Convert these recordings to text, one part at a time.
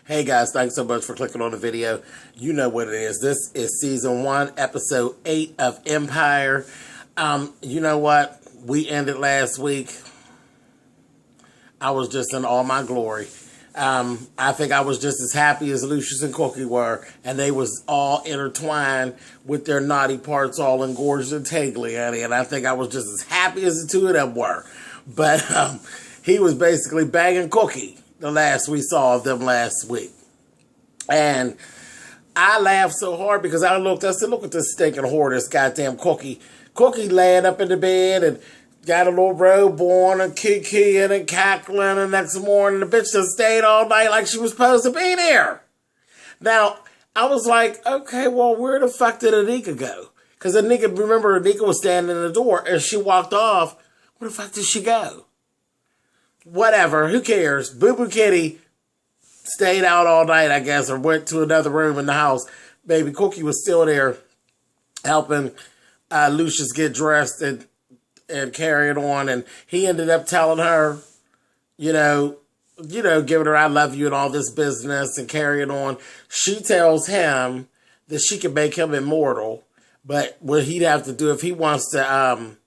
Hey guys, thanks so much for clicking on the video. You know what it is. This is season 1, episode 8 of Empire. You know what? We ended last week. I was just in all my glory. I think I was just as happy as Lucious and Cookie were, and they was all intertwined with their naughty parts all engorged and tangly, honey. And I think I was just as happy as the two of them were. But he was basically banging Cookie the last we saw of them last week. And I laughed so hard because I said, look at this stinking whore, this goddamn Cookie. Cookie laying up in the bed and got a little robe on and kikiing and cackling, and next morning the bitch just stayed all night like she was supposed to be there. Now, I was like, okay, well, where the fuck did Anika go? Because remember, Anika was standing in the door and she walked off. Where the fuck did she go? Whatever, who cares? Boo Boo Kitty stayed out all night, I guess, or went to another room in the house. Baby Cookie was still there helping Lucious get dressed and carry it on. And he ended up telling her, you know, giving her I love you and all this business and carrying on. She tells him that she can make him immortal, but what he'd have to do if he wants to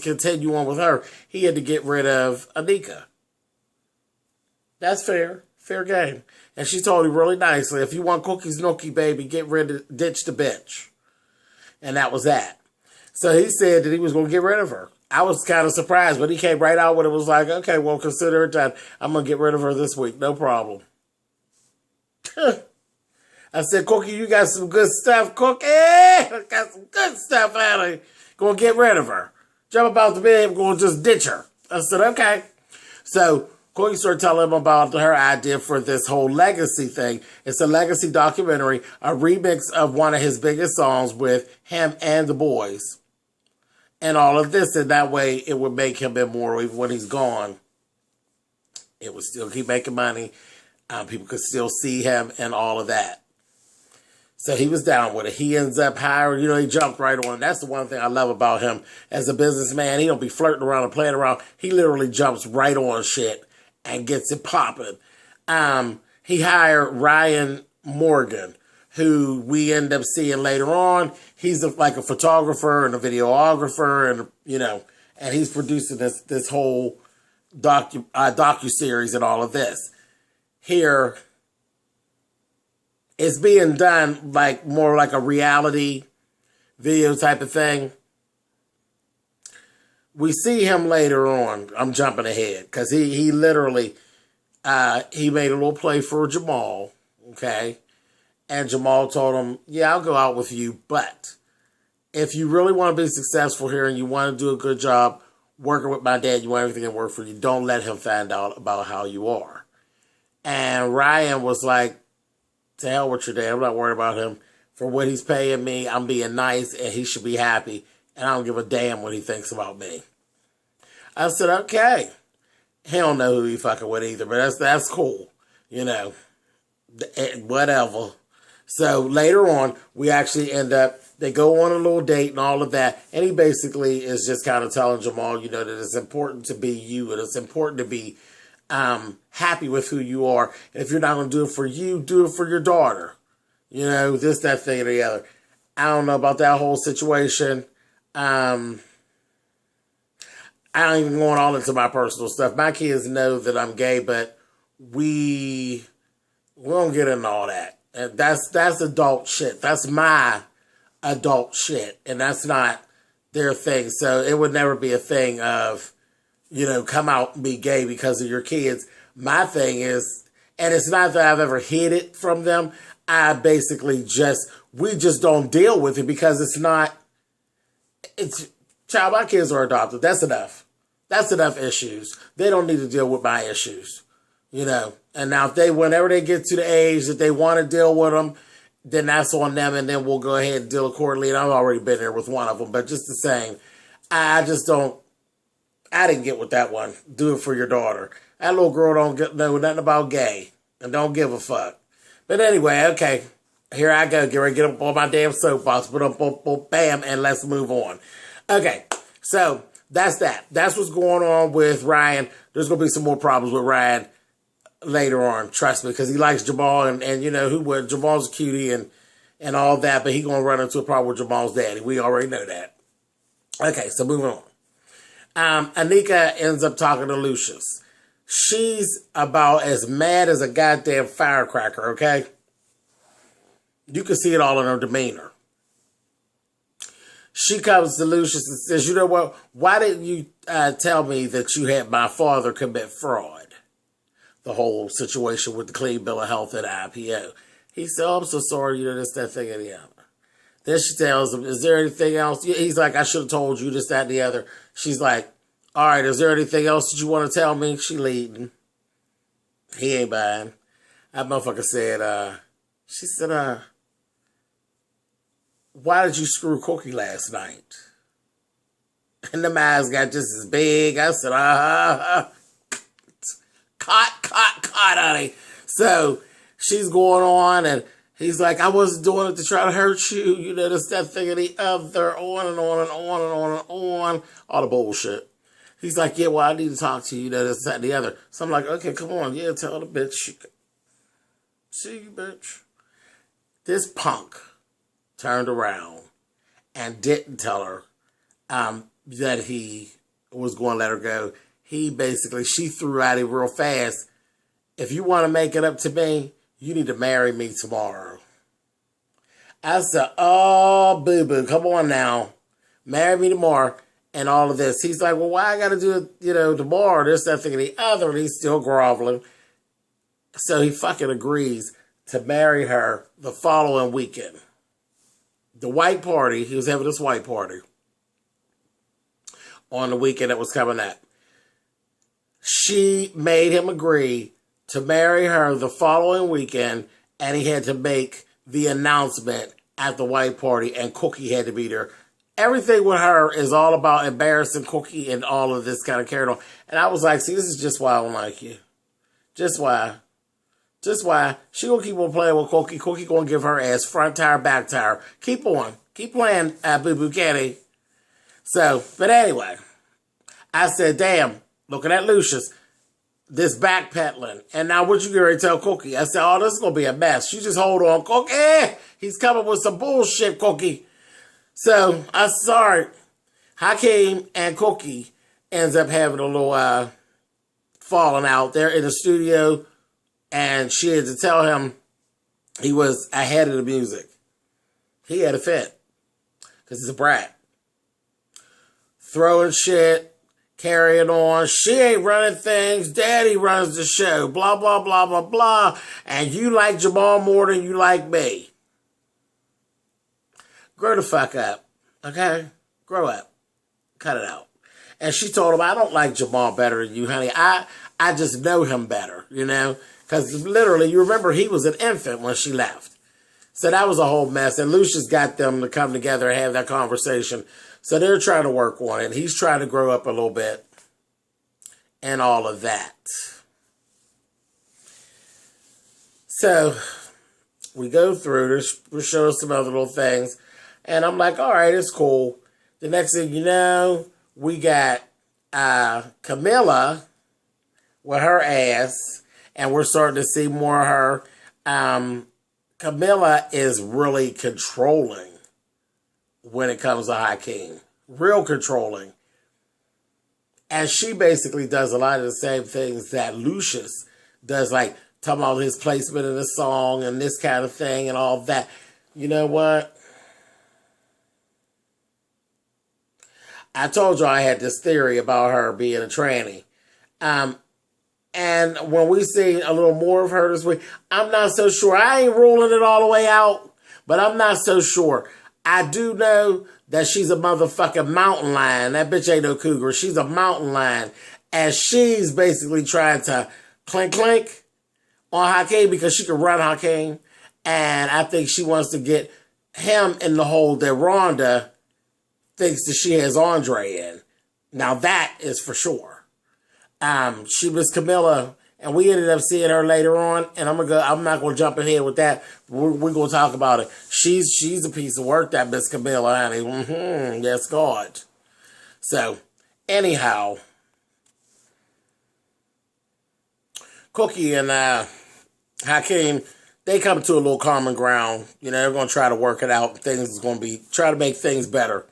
continue on with her, he had to get rid of Anika. That's fair. Fair game. And she told him really nicely, if you want Cookie's nookie, baby, ditch the bitch. And that was that. So he said that he was going to get rid of her. I was kind of surprised, but he came right out when it was like, okay, well, consider it done. I'm going to get rid of her this week. No problem. I said, Cookie, you got some good stuff, Cookie. I got some good stuff, honey. Going to get rid of her. Jump about the bed, going to just ditch her. I said, okay. So Cookie started telling him about her idea for this whole legacy thing. It's a legacy documentary, a remix of one of his biggest songs with him and the boys. And all of this, and that way it would make him immortal even when he's gone. It would still keep making money. People could still see him and all of that. So he was down with it. He ends up hiring, he jumped right on. That's the one thing I love about him as a businessman. He don't be flirting around and playing around. He literally jumps right on shit and gets it popping. He hired Ryan Morgan, who we end up seeing later on. He's like a photographer and a videographer, and and he's producing this whole docu-series and all of this. Here, it's being done like more like a reality video type of thing. We see him later on. I'm jumping ahead because he literally he made a little play for Jamal, okay? And Jamal told him, yeah, I'll go out with you, but if you really want to be successful here and you want to do a good job working with my dad, you want everything to work for you, don't let him find out about how you are. And Ryan was like, to hell with your dad. I'm not worried about him. For what he's paying me, I'm being nice and he should be happy. And I don't give a damn what he thinks about me. I said, okay. He don't know who he fucking with either, but that's cool. Whatever. So later on, we actually they go on a little date and all of that. And he basically is just kind of telling Jamal, that it's important to be you and it's important to be happy with who you are. And if you're not going to do it for you, do it for your daughter. This, that, thing, or the other. I don't know about that whole situation. I don't even go all into my personal stuff. My kids know that I'm gay, but we don't get into all that. And that's adult shit. That's my adult shit. And that's not their thing. So it would never be a thing of, come out and be gay because of your kids. My thing is, and it's not that I've ever hid it from them. I basically we just don't deal with it because child, my kids are adopted. That's enough. That's enough issues. They don't need to deal with my issues, And now whenever they get to the age that they want to deal with them, then that's on them, and then we'll go ahead and deal accordingly. And I've already been there with one of them, but just the same, I didn't get with that one. Do it for your daughter. That little girl don't know nothing about gay and don't give a fuck. But anyway, okay, here I go. Get ready to get up on my damn soapbox. Bam, and let's move on. Okay, so that's that. That's what's going on with Ryan. There's going to be some more problems with Ryan. later on, trust me, because he likes Jamal, and you know who would. Jamal's a cutie and all that, but he gonna run into a problem with Jamal's daddy. We already know that. Okay, so moving on. Anika ends up talking to Lucious. She's about as mad as a goddamn firecracker, okay? You can see it all in her demeanor. She comes to Lucious and says, you know what? Why didn't you tell me that you had my father commit fraud? The whole situation with the clean bill of health and IPO. He said, oh, I'm so sorry, you know, this, that, thing, and the other. Then she tells him, is there anything else? He's like, I should have told you this, that, and the other. She's like, all right, is there anything else that you want to tell me? She leading. He ain't buying. That motherfucker said, she said, why did you screw Cookie last night? And them eyes got just as big. I said, caught, honey. So she's going on, and he's like, I wasn't doing it to try to hurt you. You know, this, that, thing, and the other, on and on and on and on and on. All the bullshit. He's like, yeah, well, I need to talk to you, you know, this, that, and the other. So I'm like, okay, come on. Yeah, tell the bitch. See you, bitch. This punk turned around and didn't tell her that he was going to let her go. She threw at him real fast. If you want to make it up to me, you need to marry me tomorrow. I said, oh, boo-boo, come on now. Marry me tomorrow and all of this. He's like, well, why I got to do it, you know, tomorrow, this, that, thing, and the other, and he's still groveling. So he fucking agrees to marry her the following weekend. The white party, he was having this white party on the weekend that was coming up. She made him agree to marry her the following weekend, and he had to make the announcement at the white party, and Cookie had to be there. Everything with her is all about embarrassing Cookie and all of this kind of carried on. And I was like, see, this is just why I don't like you. Just why. Just why. She gonna keep on playing with Cookie. Cookie gonna give her ass front tire, back tire. Keep on. Keep playing, boo-boo candy. So, but anyway, I said, damn, looking at Lucious, this backpedaling. And now what you gonna tell Cookie? I said, oh, this is gonna be a mess. You just hold on, Cookie. He's coming with some bullshit, Cookie. So, I'm sorry. Hakeem and Cookie ends up having a little falling out there in the studio. And she had to tell him he was ahead of the music. He had a fit. Because he's a brat. Throwing shit. Carrying on. She ain't running things. Daddy runs the show. Blah, blah, blah, blah, blah. And you like Jamal more than you like me. Grow the fuck up. Okay? Grow up. Cut it out. And she told him, I don't like Jamal better than you, honey. I just know him better, you know? Because literally, you remember he was an infant when she left. So that was a whole mess. And Lucious got them to come together and have that conversation. So they're trying to work on it. He's trying to grow up a little bit. And all of that. So we go through this. We show some other little things. And I'm like, all right, it's cool. The next thing you know, we got Camilla with her ass. And we're starting to see more of her. Camilla is really controlling when it comes to Hakeem. Real controlling. And she basically does a lot of the same things that Lucious does, like talking about his placement in the song and this kind of thing and all that. You know what? I told you I had this theory about her being a tranny. And when we see a little more of her this week, I'm not so sure. I ain't ruling it all the way out, but I'm not so sure. I do know that she's a motherfucking mountain lion. That bitch ain't no cougar. She's a mountain lion. And she's basically trying to clink on Hakeem because she can run Hakeem. And I think she wants to get him in the hole that Rhonda thinks that she has Andre in. Now that is for sure. She was Camilla, and we ended up seeing her later on, and I'm not gonna jump ahead with that. We're gonna talk about it. She's a piece of work, that Miss Camilla, honey. Yes, God. So, anyhow, Cookie and Hakeem, they come to a little common ground. You know, they're going to try to work it out. Things is going to be, try to make things better.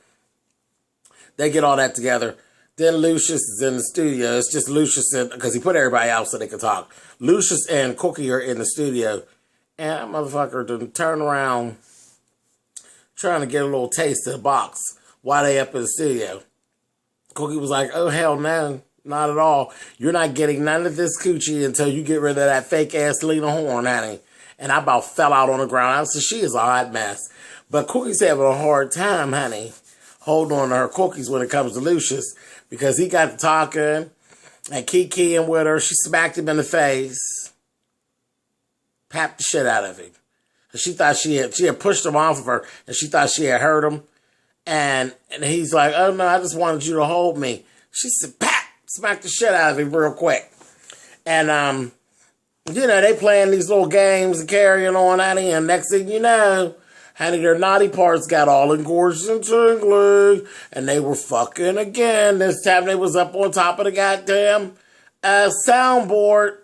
They get all that together. Then Lucious is in the studio. It's just Lucious and, because he put everybody out so they could talk. Lucious and Cookie are in the studio. And that motherfucker didn't turn around trying to get a little taste of the box while they up in the studio. Cookie was like, oh, hell no. Not at all. You're not getting none of this coochie until you get rid of that fake-ass Lena Horne, honey. And I about fell out on the ground. I said, she is a hot mess. But Cookie's having a hard time, honey, holding on to her cookies when it comes to Lucious. Because he got to talking and kikiing with her. She smacked him in the face. Papped the shit out of him. And she thought she had pushed him off of her. And she thought she had hurt him. And he's like, oh, no, I just wanted you to hold me. She said, pap! Smacked the shit out of him real quick. And, you know, they playing these little games and carrying on, honey. And next thing you know, honey, their naughty parts got all engorged and tingly. And they were fucking again. This time they was up on top of the goddamn soundboard.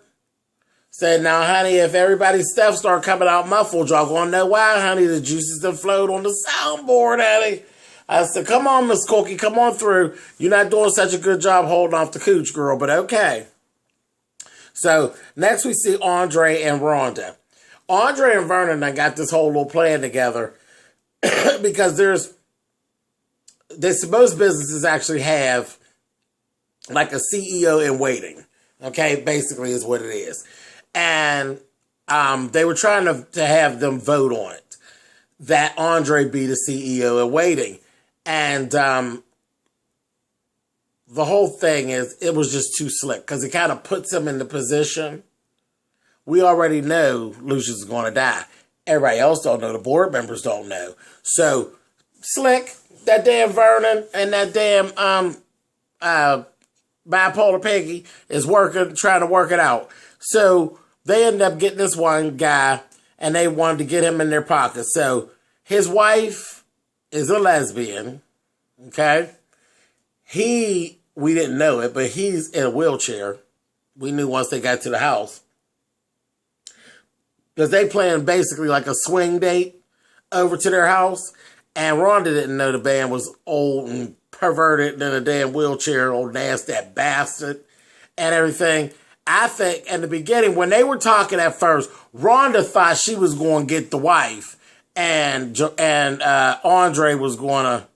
Said, now, honey, if everybody's stuff start coming out muffled, y'all gonna know why, honey. The juices that float on the soundboard, honey. I said, come on, Miss Cookie, come on through. You're not doing such a good job holding off the cooch, girl, but okay. So, next we see Andre and Rhonda. Andre and Vernon, I got this whole little plan together because most businesses actually have like a CEO in waiting. Okay, basically is what it is. And they were trying to have them vote on it, that Andre be the CEO in waiting. And the whole thing is, it was just too slick because it kind of puts him in the position. We already know Lucious is going to die. Everybody else don't know. The board members don't know. So, slick, that damn Vernon and that damn bipolar Peggy is trying to work it out. So, they end up getting this one guy and they wanted to get him in their pocket. So, his wife is a lesbian, okay? We didn't know it, but he's in a wheelchair. We knew once they got to the house. Because they planned basically like a swing date over to their house. And Rhonda didn't know the band was old and perverted and in a damn wheelchair, old nasty bastard and everything. I think in the beginning, when they were talking at first, Rhonda thought she was going to get the wife. And Andre was going to,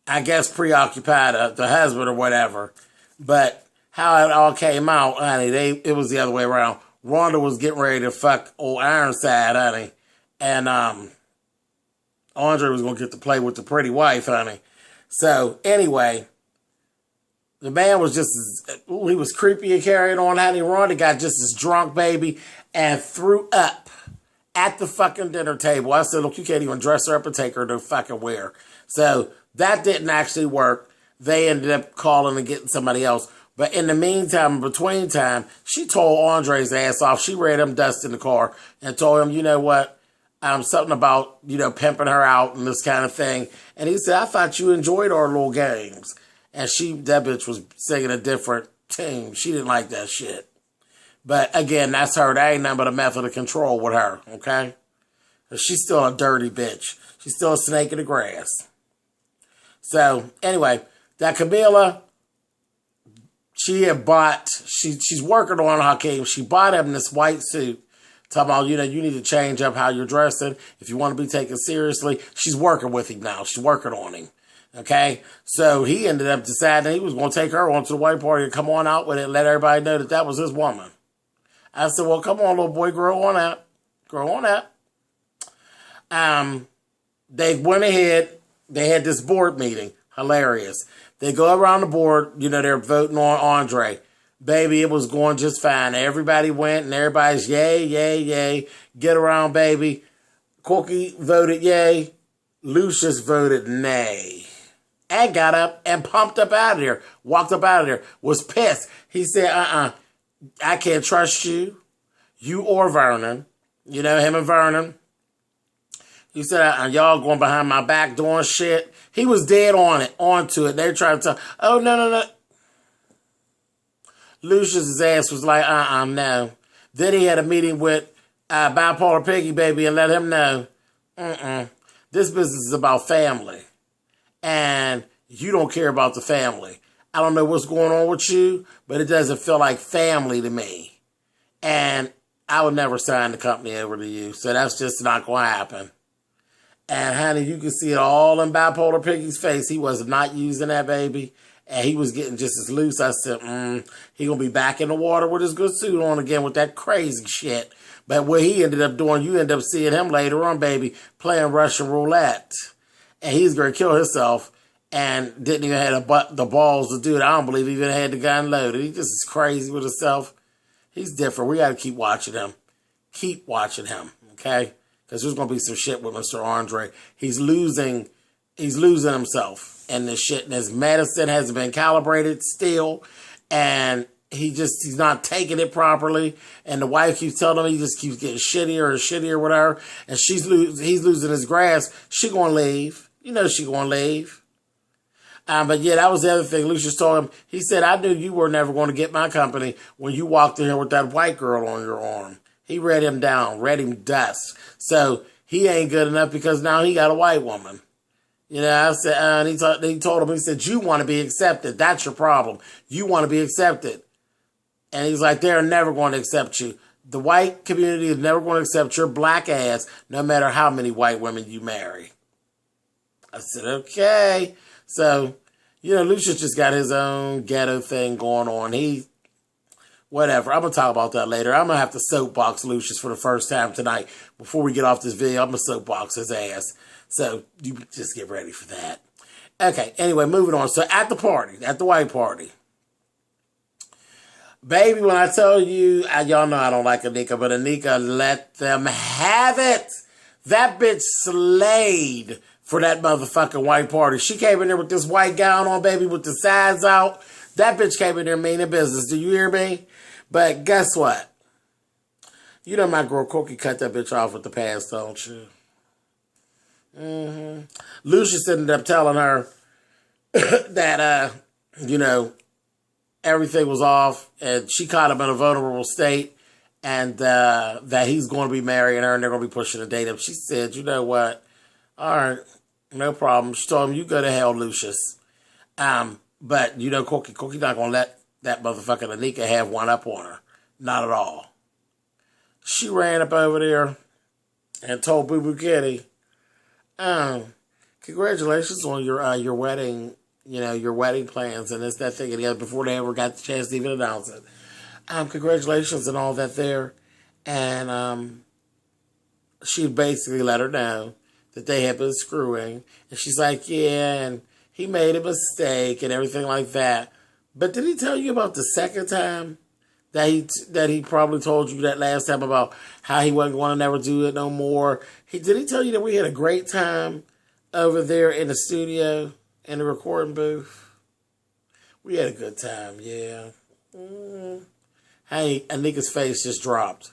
I guess, preoccupy the husband or whatever. But how it all came out, honey, it was the other way around. Rhonda was getting ready to fuck old Ironside, honey. And Andre was going to get to play with the pretty wife, honey. So, anyway, the man was just, he was creepy and carrying on, honey. Rhonda got just this drunk baby and threw up at the fucking dinner table. I said, look, you can't even dress her up and take her to fucking wear. So that didn't actually work. They ended up calling and getting somebody else. But in the meantime, in between time, she told Andre's ass off. She read him dust in the car and told him, you know what, something about, you know, pimping her out and this kind of thing. And he said, I thought you enjoyed our little games. And that bitch was singing a different tune. She didn't like that shit. But again, that's her. That ain't nothing but a method of control with her, okay? She's still a dirty bitch. She's still a snake in the grass. So, anyway, that Camila, she had bought, she's working on Hakeem. She bought him this white suit. Talking about, you know, you need to change up how you're dressing. If you want to be taken seriously, she's working with him now. She's working on him. Okay? So, he ended up deciding he was going to take her on to the white party and come on out with it and let everybody know that was his woman. I said, well, come on, little boy, grow on out. Grow on out. They went ahead. They had this board meeting. Hilarious. They go around the board. You know, they're voting on Andre. Baby, it was going just fine. Everybody went, and everybody's yay, yay, yay. Get around, baby. Cookie voted yay. Lucious voted nay. And got up and pumped up out of there. Walked up out of there. Was pissed. He said, I can't trust you. You or Vernon. You know, him and Vernon. He said, y'all going behind my back doing shit. He was dead onto it. They were trying to tell, oh, no. Lucious's ass was like, no. Then he had a meeting with Bipolar Piggy Baby and let him know, this business is about family. And you don't care about the family. I don't know what's going on with you, but it doesn't feel like family to me. And I would never sign the company over to you. So that's just not going to happen. And honey, you can see it all in Bipolar Piggy's face. He was not using that baby. And he was getting just as loose. I said, he going to be back in the water with his good suit on again with that crazy shit. But what he ended up doing, you end up seeing him later on, baby, playing Russian roulette. And he's going to kill himself and didn't even have the balls to do it. I don't believe he even had the gun loaded. He just is crazy with himself. He's different. We got to keep watching him. Keep watching him, okay? Because there's going to be some shit with Mr. Andre. He's losing himself in this shit. And his medicine hasn't been calibrated still. And he's not taking it properly. And the wife keeps telling him he just keeps getting shittier and shittier with her. And he's losing his grasp. She going to leave. You know she going to leave. But yeah, that was the other thing. Lucious told him, he said, I knew you were never going to get my company when you walked in here with that white girl on your arm. He read him down, read him dust. So he ain't good enough because now he got a white woman. You know, I said, and he told him, he said, you want to be accepted. That's your problem. You want to be accepted. And he's like, they're never going to accept you. The white community is never going to accept your black ass, no matter how many white women you marry. I said, okay. So, you know, Lucious just got his own ghetto thing going on. Whatever. I'm going to talk about that later. I'm going to have to soapbox Lucious for the first time tonight. Before we get off this video, I'm going to soapbox his ass. So, you just get ready for that. Okay, anyway, moving on. So, at the white party. Baby, when I tell you, y'all know I don't like Anika, but Anika let them have it. That bitch slayed for that motherfucking white party. She came in there with this white gown on, baby, with the sides out. That bitch came in there meaning business. Do you hear me? But guess what? You know my girl Cookie cut that bitch off with the pass, don't you? Lucious ended up telling her that, you know, everything was off and she caught him in a vulnerable state and that he's going to be marrying her and they're going to be pushing a date up. She said, you know what? All right, no problem. She told him, you go to hell, Lucious. But, you know, Cookie not going to let that motherfucking Anika have one up on her. Not at all. She ran up over there and told Boo Boo Kitty, congratulations on your wedding, you know, your wedding plans and this, that, thing, and the other before they ever got the chance to even announce it. Congratulations and all that there. And she basically let her know that they had been screwing. And she's like, yeah, and he made a mistake and everything like that. But did he tell you about the second time that he probably told you that last time about how he wasn't going to never do it no more? Did he tell you that we had a great time over there in the studio, in the recording booth? We had a good time, yeah. Hey, Anika's face just dropped.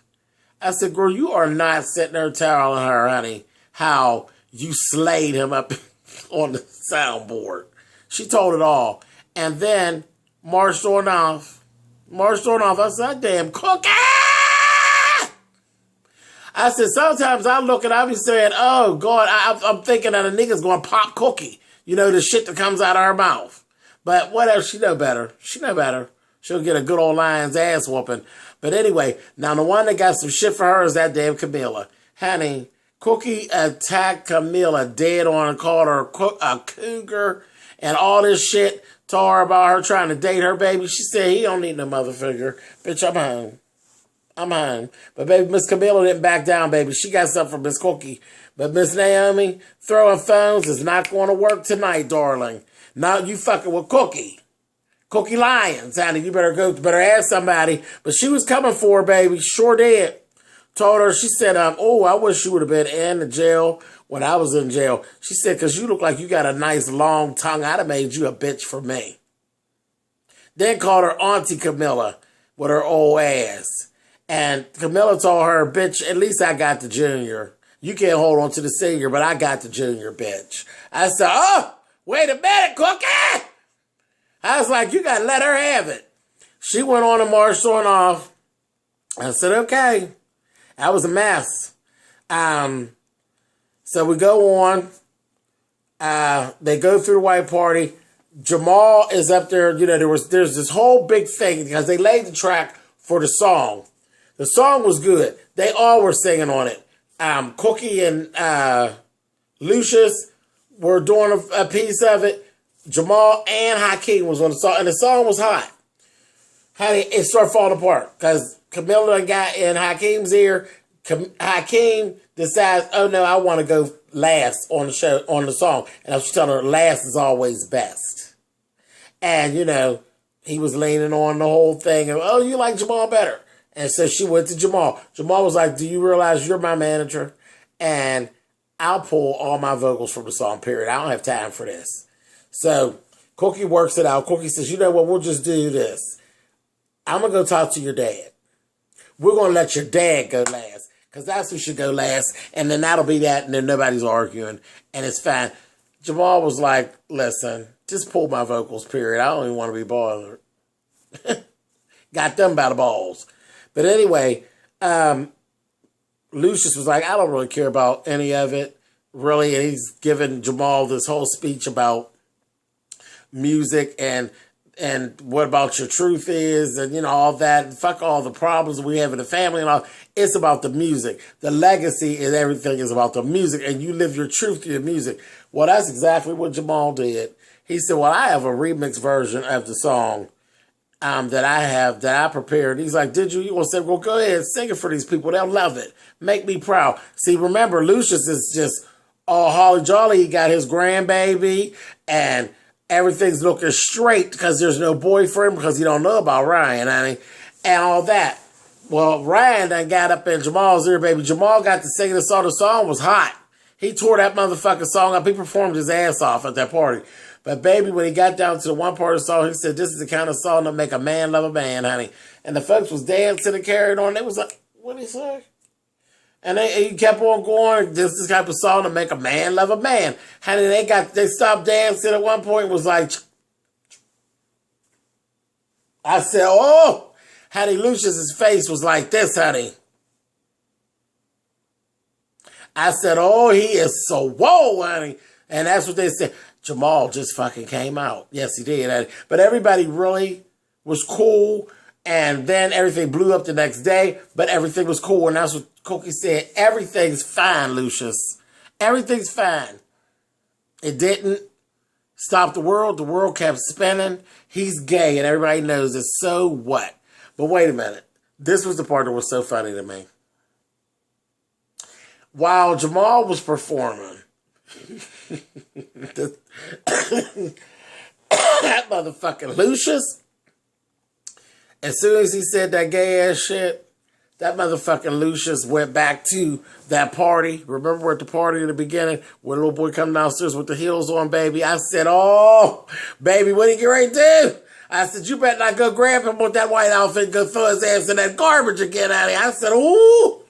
I said, girl, you are not sitting there telling her, honey, how you slayed him up on the soundboard. She told it all. And then marched on off. I said, damn Cookie! I said, sometimes I look and I be saying, oh, God, I'm thinking that a nigga's going to pop Cookie. You know, the shit that comes out of her mouth. But whatever, she know better. She'll get a good old lion's ass whooping. But anyway, now the one that got some shit for her is that damn Camila. Honey, Cookie attacked Camila dead on and called her a cougar and all this shit. Told her about her trying to date her baby. She said, he don't need no mother figure. Bitch, I'm home. But baby, Miss Camila didn't back down, baby. She got something from Miss Cookie. But Miss Naomi, throwing phones is not going to work tonight, darling. Now you fucking with Cookie. Cookie Lyons, honey. You better ask somebody. But she was coming for her, baby. Sure did. Told her, she said, oh, I wish you would have been in the jail when I was in jail. She said, because you look like you got a nice long tongue. I'd have made you a bitch for me. Then called her Auntie Camilla with her old ass. And Camilla told her, bitch, at least I got the junior. You can't hold on to the senior, but I got the junior, bitch. I said, oh, wait a minute, Cookie. I was like, you got to let her have it. She went on and marched on off. I said, okay. That was a mess. So we go on. They go through the white party. Jamal is up there. You know, there's this whole big thing because they laid the track for the song. The song was good. They all were singing on it. Cookie and Lucious were doing a piece of it. Jamal and Hakeem was on the song, and the song was hot. It started falling apart because Camilla got in Hakeem's ear. Hakeem decides, oh no, I want to go last on the show, on the song. And I was telling her, last is always best. And, you know, he was leaning on the whole thing. And, oh, you like Jamal better. And so she went to Jamal. Jamal was like, do you realize you're my manager? And I'll pull all my vocals from the song, period. I don't have time for this. So Cookie works it out. Cookie says, you know what, we'll just do this. I'm going to go talk to your dad. We're going to let your dad go last. Because that's who should go last. And then that'll be that. And then nobody's arguing. And it's fine. Jamal was like, listen, just pull my vocals, period. I don't even want to be bothered. Got them by the balls. But anyway, Lucious was like, I don't really care about any of it. Really. And he's giving Jamal this whole speech about music and what about your truth is, and, you know, all that, and fuck all the problems we have in the family and all. It's about the music. The legacy and everything is about the music, and you live your truth through your music. Well, that's exactly what Jamal did. He said, well, I have a remix version of the song that I prepared. He's like, did you? You want to say, well, go ahead, sing it for these people. They'll love it. Make me proud. See, remember, Lucious is just all holly jolly. He got his grandbaby, and everything's looking straight because there's no boyfriend because he don't know about Ryan, honey, and all that. Well, Ryan done got up in Jamal's ear, baby. Jamal got to sing the song. The song was hot. He tore that motherfucking song up. He performed his ass off at that party. But, baby, when he got down to the one part of the song, he said, this is the kind of song that make a man love a man, honey. And the folks was dancing and carrying on. They was like, what'd he say? And he kept on going. This is the type of song to make a man love a man. Honey, they stopped dancing at one point. It was like, I said, oh, honey, Lucious's face was like this, honey. I said, oh, he is so whoa, honey. And that's what they said. Jamal just fucking came out. Yes, he did, honey. But everybody really was cool. And then everything blew up the next day. But everything was cool. And that's what Cookie said. Everything's fine, Lucious. Everything's fine. It didn't stop the world. The world kept spinning. He's gay, and everybody knows it. So what? But wait a minute. This was the part that was so funny to me. While Jamal was performing, that motherfucking Lucious, as soon as he said that gay ass shit, that motherfucking Lucious went back to that party. Remember at the party in the beginning when little boy come downstairs with the heels on, baby? I said, oh, baby, what did you get ready to do? I said, you better not go grab him with that white outfit and go throw his ass in that garbage again, honey. I said, ooh.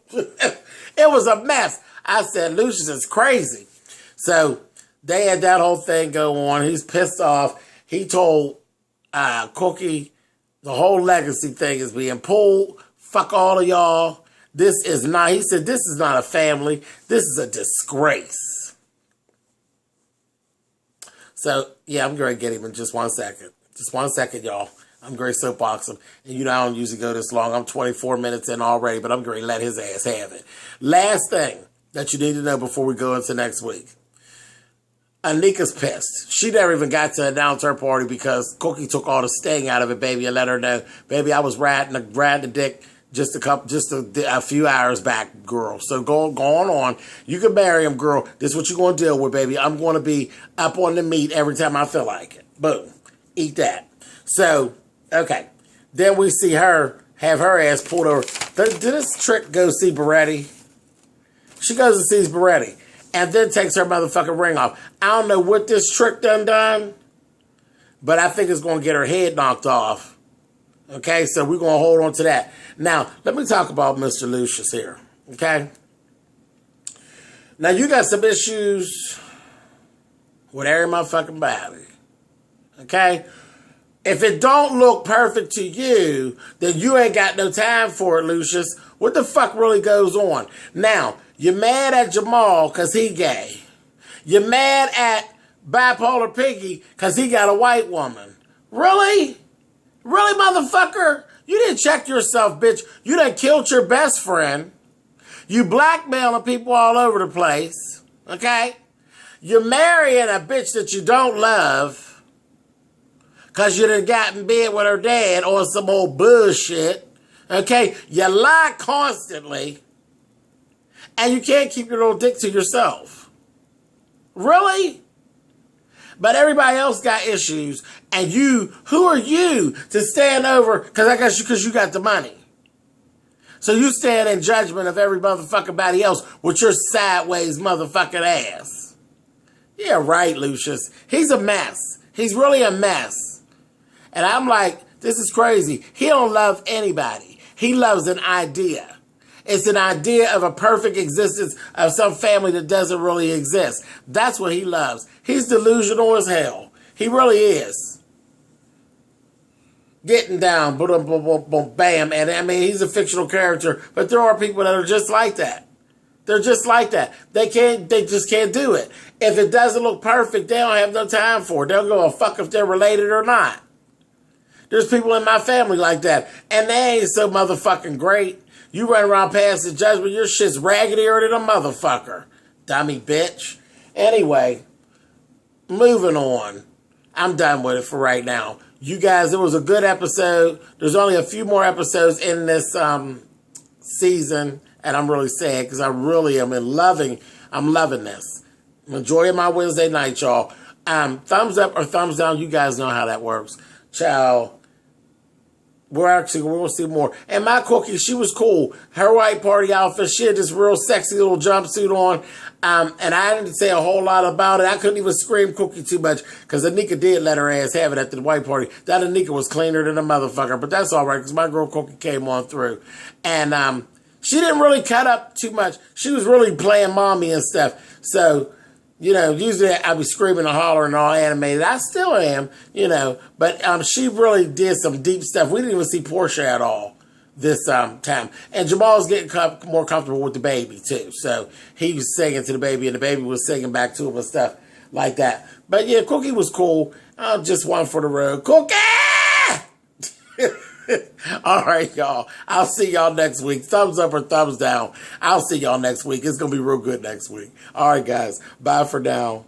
It was a mess. I said, Lucious is crazy. So they had that whole thing go on. He's pissed off. He told Cookie the whole legacy thing is being pulled. Fuck all of y'all. This is not, he said, this is not a family. This is a disgrace. So, yeah, I'm going to get him in just 1 second. Just 1 second, y'all. I'm going to soapbox him. And you know, I don't usually go this long. I'm 24 minutes in already, but I'm going to let his ass have it. Last thing that you need to know before we go into next week. Anika's pissed. She never even got to announce her party because Cookie took all the sting out of it, baby, and let her know, baby, I was riding the dick just a few hours back, girl. So go on. You can marry him, girl. This is what you're going to deal with, baby. I'm going to be up on the meat every time I feel like it. Boom. Eat that. So, okay. Then we see her have her ass pulled over. Did this trick go see Beretti? She goes and sees Beretti and then takes her motherfucking ring off. I don't know what this trick done, but I think it's going to get her head knocked off. Okay, so we're going to hold on to that. Now, let me talk about Mr. Lucious here. Okay? Now, you got some issues with every motherfucking body. Okay? If it don't look perfect to you, then you ain't got no time for it, Lucious. What the fuck really goes on? Now, you're mad at Jamal because he gay. You're mad at Bipolar Piggy because he got a white woman. Really? Really, motherfucker? You didn't check yourself, bitch. You done killed your best friend. You blackmailing people all over the place. Okay? You're marrying a bitch that you don't love. Because you done got in bed with her dad or some old bullshit. Okay? You lie constantly. And you can't keep your little dick to yourself. Really? But everybody else got issues. And you, who are you to stand over? Because I guess because you got the money. So you stand in judgment of every motherfucking body else with your sideways motherfucking ass. Yeah, right, Lucious. He's a mess. He's really a mess. And I'm like, this is crazy. He don't love anybody. He loves an idea. It's an idea of a perfect existence of some family that doesn't really exist. That's what he loves. He's delusional as hell. He really is. Getting down, boom, boom, boom, boom, bam. And I mean, he's a fictional character, but there are people that are just like that. They're just like that. They just can't do it. If it doesn't look perfect, they don't have no time for it. They'll go a fuck if they're related or not. There's people in my family like that. And they ain't so motherfucking great. You run around passing judgment, your shit's raggedier than a motherfucker. Dummy bitch. Anyway, moving on. I'm done with it for right now. You guys, it was a good episode. There's only a few more episodes in this season. And I'm really sad because I really am I'm loving this. I'm enjoying my Wednesday night, y'all. Thumbs up or thumbs down. You guys know how that works. Ciao. We're going to see more. And my cookie, she was cool. Her white party outfit, she had this real sexy little jumpsuit on. And I didn't say a whole lot about it. I couldn't even scream cookie too much because Anika did let her ass have it at the white party. That Anika was cleaner than a motherfucker. But that's all right because my girl cookie came on through. And she didn't really cut up too much. She was really playing mommy and stuff. So, you know, usually I'd be screaming and hollering and all animated. I still am, you know. But she really did some deep stuff. We didn't even see Portia at all this time. And Jamal's getting more comfortable with the baby, too. So he was singing to the baby, and the baby was singing back to him and stuff like that. But, yeah, Cookie was cool. Just one for the road. Cookie! All right, y'all. I'll see y'all next week. Thumbs up or thumbs down. I'll see y'all next week. It's going to be real good next week. All right, guys. Bye for now.